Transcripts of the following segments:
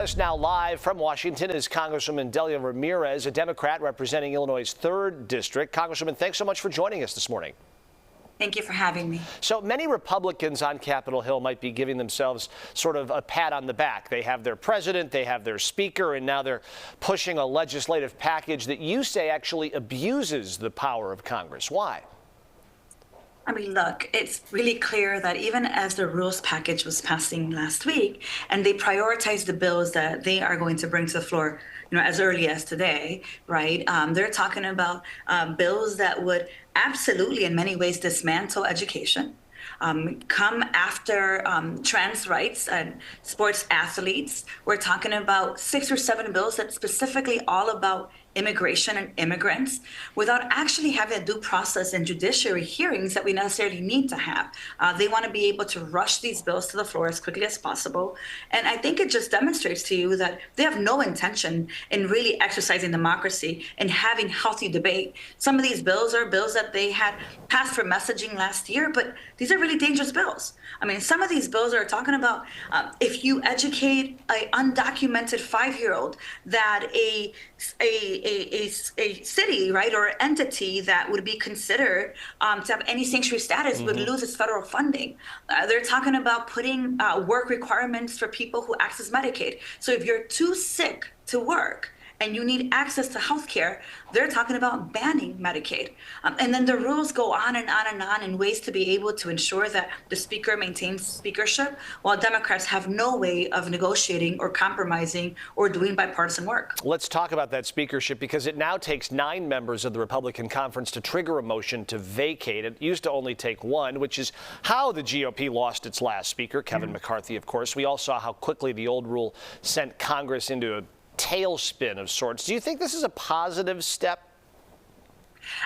Us now live from Washington is Congresswoman Delia Ramirez, a Democrat representing Illinois' 3rd District. Congresswoman, thanks so much for joining us this morning. Thank you for having me. So many Republicans on Capitol Hill might be giving themselves sort of a pat on the back. They have their president, they have their speaker, and now they're pushing a legislative package that you say actually abuses the power of Congress. Why? I mean, look, it's really clear that even as the rules package was passing last week, and they prioritized the bills that they are going to bring to the floor, as early as today, right? They're talking about bills that would absolutely, in many ways, dismantle education, come after trans rights and sports athletes. We're talking about 6 or 7 bills that specifically all about immigration and immigrants without actually having a due process and judiciary hearings that we necessarily need to have. They want to be able to rush these bills to the floor as quickly as possible. And I think it just demonstrates to you that they have no intention in really exercising democracy and having healthy debate. Some of these bills are bills that they had passed for messaging last year, but these are really dangerous bills. I mean, some of these bills are talking about if you educate an undocumented 5-year-old that a city, right, or entity that would be considered to have any sanctuary status would lose its federal funding. They're talking about putting work requirements for people who access Medicaid. So if you're too sick to work and you need access to health care, they're talking about banning Medicaid. And then the rules go on and on and on in ways to be able to ensure that the speaker maintains speakership, while Democrats have no way of negotiating or compromising or doing bipartisan work. Let's talk about that speakership, because it now takes 9 members of the Republican conference to trigger a motion to vacate. It used to only take 1, which is how the GOP lost its last speaker, Kevin McCarthy, of course. We all saw how quickly the old rule sent Congress into a tailspin of sorts. Do you think this is a positive step?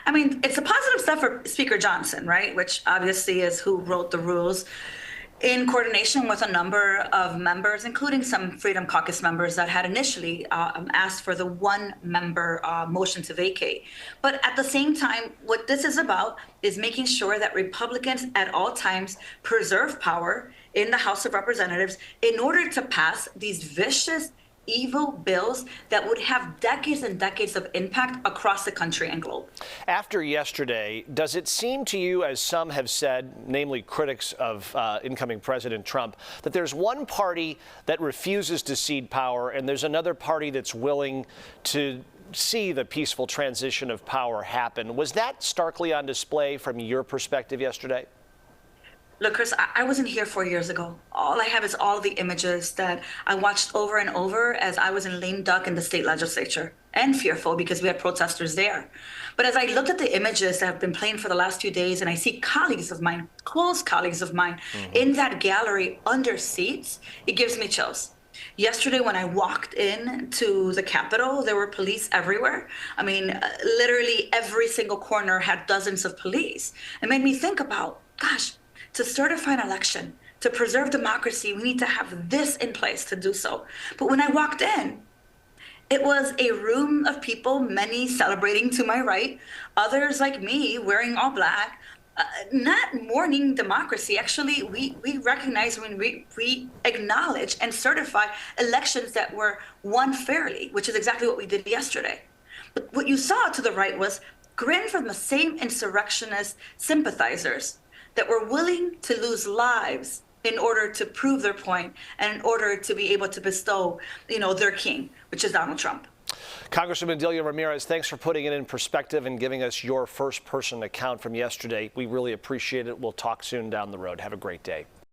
I mean, it's a positive step for Speaker Johnson, right, which obviously is who wrote the rules in coordination with a number of members, including some Freedom Caucus members that had initially asked for the 1-member motion to vacate. But at the same time, what this is about is making sure that Republicans at all times preserve power in the House of Representatives in order to pass these vicious, evil bills that would have decades and decades of impact across the country and globe. After yesterday, does it seem to you, as some have said, namely critics of incoming President Trump, that there's one party that refuses to cede power and there's another party that's willing to see the peaceful transition of power happen? Was that starkly on display from your perspective yesterday? Look, Chris, I wasn't here 4 years ago. All I have is all the images that I watched over and over as I was in lame duck in the state legislature, and fearful because we had protesters there. But as I looked at the images that have been playing for the last few days, and I see colleagues of mine, close colleagues of mine, in that gallery under seats, it gives me chills. Yesterday, when I walked in to the Capitol, there were police everywhere. I mean, literally every single corner had dozens of police. It made me think about, gosh, to certify an election, to preserve democracy, we need to have this in place to do so. But when I walked in, it was a room of people, many celebrating to my right, others like me wearing all black, not mourning democracy. Actually, we recognize when we acknowledge and certify elections that were won fairly, which is exactly what we did yesterday. But what you saw to the right was grin from the same insurrectionist sympathizers that were willing to lose lives in order to prove their point and in order to be able to bestow, their king, which is Donald Trump. Congresswoman Delia Ramirez, thanks for putting it in perspective and giving us your first-person account from yesterday. We really appreciate it. We'll talk soon down the road. Have a great day.